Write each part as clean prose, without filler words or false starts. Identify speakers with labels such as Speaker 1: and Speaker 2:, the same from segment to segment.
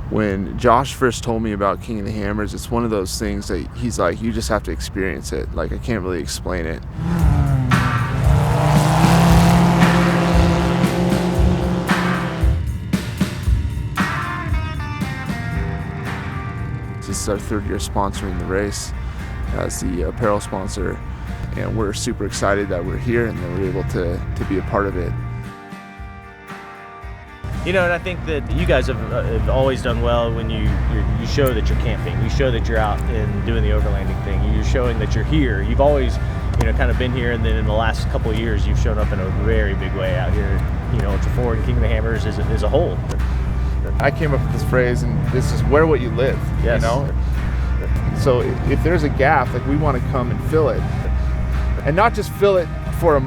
Speaker 1: when Josh first told me about King of the Hammers, it's one of those things that he's like, you just have to experience it. Like, I can't really explain it. This is our 3rd year sponsoring the race as the apparel sponsor, and we're super excited that we're here and that we're able to be a part of it.
Speaker 2: You know, and I think that you guys have always done well when you show that you're camping. You show that you're out and doing the overlanding thing. You're showing that you're here. You've always, you know, kind of been here, and then in the last couple of years, you've shown up in a very big way out here. You know, Ultra 4 and King of the Hammers as a whole.
Speaker 1: I came up with this phrase, and this is where what you live.
Speaker 2: Yes.
Speaker 1: You know. So if there's a gap, like, we want to come and fill it, and not just fill it for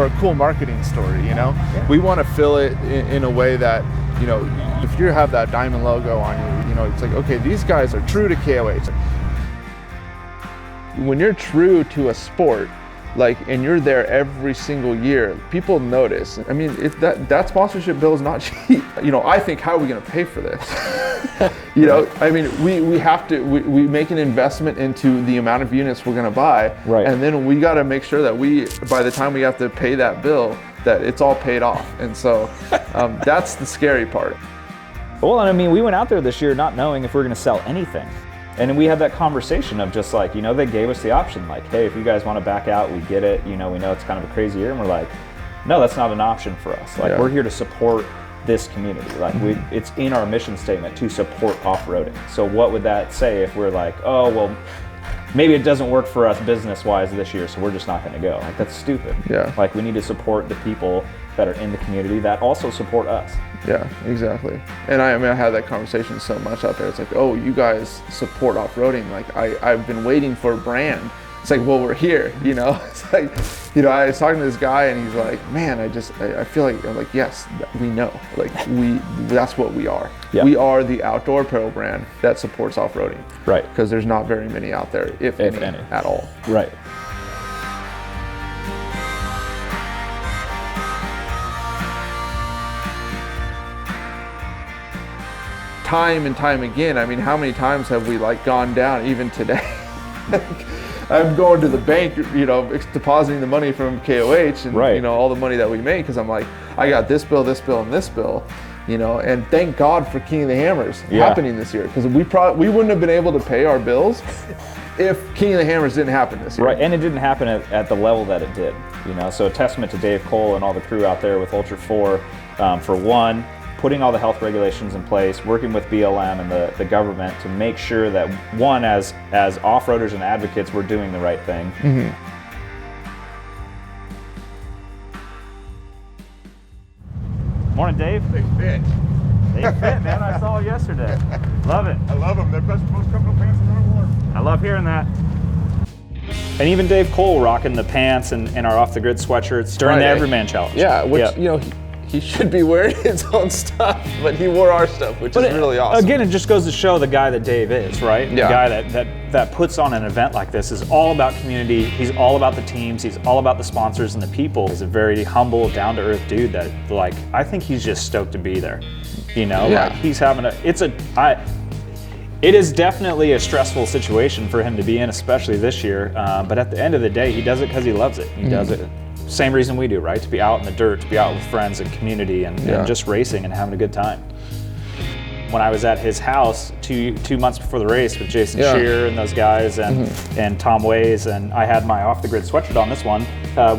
Speaker 1: a cool marketing story, you know. Yeah. We want to fill it in a way that, you know, if you have that diamond logo on you, you know, it's like, okay, these guys are true to KOH. When you're true to a sport, like, and you're there every single year, people notice. I mean, that sponsorship bill is not cheap. You know, I think, how are we going to pay for this? You know, I mean, we have to, we make an investment into the amount of units we're going to buy,
Speaker 3: right.
Speaker 1: And then we got to make sure that by the time we have to pay that bill, that it's all paid off. And so that's the scary part.
Speaker 3: Well, and I mean, we went out there this year not knowing if we were going to sell anything. And we had that conversation of just like, you know, they gave us the option, like, hey, if you guys want to back out, we get it. You know, we know it's kind of a crazy year. And we're like, no, that's not an option for us. Like, we're here to support this community. Like, it's in our mission statement to support off-roading. So what would that say if we're like, oh, well, maybe it doesn't work for us business-wise this year, so we're just not going to go. Like, that's stupid.
Speaker 1: Yeah.
Speaker 3: Like, we need to support the people that are in the community that also support us.
Speaker 1: Yeah, exactly. And I mean, I had that conversation so much out there. It's like, oh, you guys support off-roading. Like, I've been waiting for a brand. It's like, well, we're here, you know? It's like, you know, I was talking to this guy and he's like, man, I feel like, I'm like, yes, we know. Like, that's what we are. Yeah. We are the outdoor apparel brand that supports off-roading.
Speaker 3: Right.
Speaker 1: Because there's not very many out there, if any, at all.
Speaker 3: Right.
Speaker 1: Time and time again, I mean, how many times have we, like, gone down, even today? I'm going to the bank, you know, depositing the money from KOH and, you know, all the money that we make, because I'm like, I got this bill, and this bill, you know, and thank God for King of the Hammers happening this year, because we wouldn't have been able to pay our bills if King of the Hammers didn't happen this year.
Speaker 3: Right, and it didn't happen at the level that it did, you know, so a testament to Dave Cole and all the crew out there with Ultra 4, for one, putting all the health regulations in place, working with BLM and the government to make sure that, one, as off-roaders and advocates, we're doing the right thing.
Speaker 1: Mm-hmm.
Speaker 3: Morning, Dave.
Speaker 4: They fit.
Speaker 3: They fit, man. I saw it yesterday. Love it.
Speaker 4: I love them. They're the most comfortable pants in the world.
Speaker 3: I love hearing that. And even Dave Cole rocking the pants and our off-the-grid sweatshirts during the Everyman Challenge.
Speaker 1: Yeah, which, you know, he should be wearing his own stuff, but he wore our stuff, which is really awesome.
Speaker 3: Again, it just goes to show the guy that Dave is, right?
Speaker 1: Yeah.
Speaker 3: The guy that puts on an event like this is all about community. He's all about the teams. He's all about the sponsors and the people. He's a very humble, down-to-earth dude that, like, I think he's just stoked to be there. You know, like, he's having it is definitely a stressful situation for him to be in, especially this year. But at the end of the day, he does it because he loves it. He does it. Same reason we do, right? To be out in the dirt, to be out with friends and community and just racing and having a good time. When I was at his house two months before the race with Jason Shearer and those guys and Tom Ways, and I had my off-the-grid sweatshirt on, this one,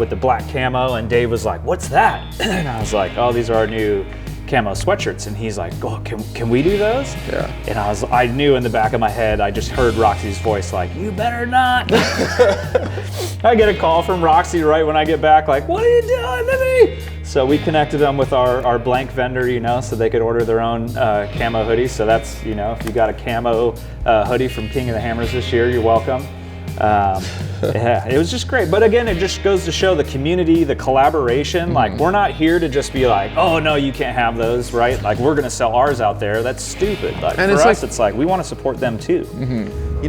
Speaker 3: with the black camo, and Dave was like, what's that? And I was like, oh, these are our new camo sweatshirts. And he's like, oh, can we do those? Yeah. And I knew in the back of my head, I just heard Roxy's voice like, you better not. I get a call from Roxy right when I get back, like, what are you doing to me? So we connected them with our blank vendor, you know, so they could order their own camo hoodies. So that's, you know, if you got a camo hoodie from King of the Hammers this year, you're welcome. Yeah, it was just great. But again, it just goes to show the community, the collaboration. Like, we're not here to just be like, oh no, you can't have those, right? Like, we're gonna sell ours out there. That's stupid. Like, and for us, it's like we want to support them too.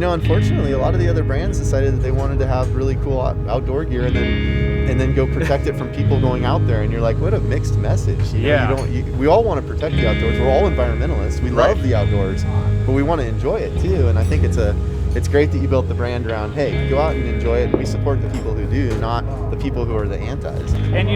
Speaker 5: unfortunately, a lot of the other brands decided that they wanted to have really cool outdoor gear and then go protect it from people going out there. And you're like, what a mixed message. We all want to protect the outdoors. We're all environmentalists. We love the outdoors, but we want to enjoy it too. And I think it's great that you built the brand around, hey, go out and enjoy it. We support the people who do, not the people who are the antis.
Speaker 3: And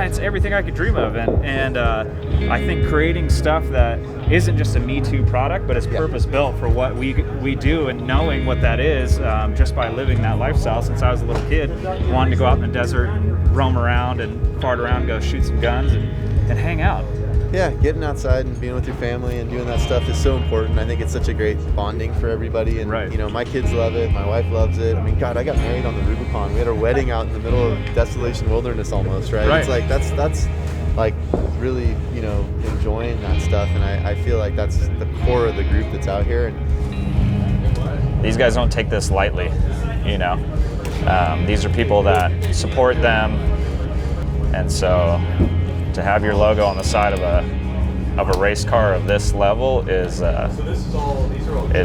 Speaker 3: it's everything I could dream of. And I think creating stuff that isn't just a Me Too product, but it's purpose built for what we do, and knowing what that is just by living that lifestyle since I was a little kid, wanting to go out in the desert and roam around and fart around, go shoot some guns and hang out.
Speaker 5: Yeah, getting outside and being with your family and doing that stuff is so important. I think it's such a great bonding for everybody. And, my kids love it. My wife loves it. I mean, God, I got married on the Rubicon. We had our wedding out in the middle of desolation wilderness almost, right? It's like, that's like really, enjoying that stuff. And I feel like that's the core of the group that's out here. And
Speaker 3: these guys don't take this lightly, These are people that support them. And so to have your logo on the side of a race car of this level is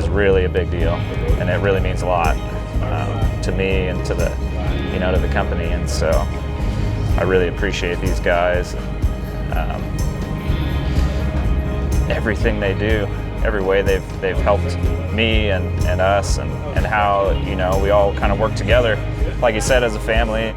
Speaker 3: really a big deal, and it really means a lot to me and to the company. And so I really appreciate these guys, everything they do, every way they've helped me and us, and how we all kind of work together, like you said, as a family.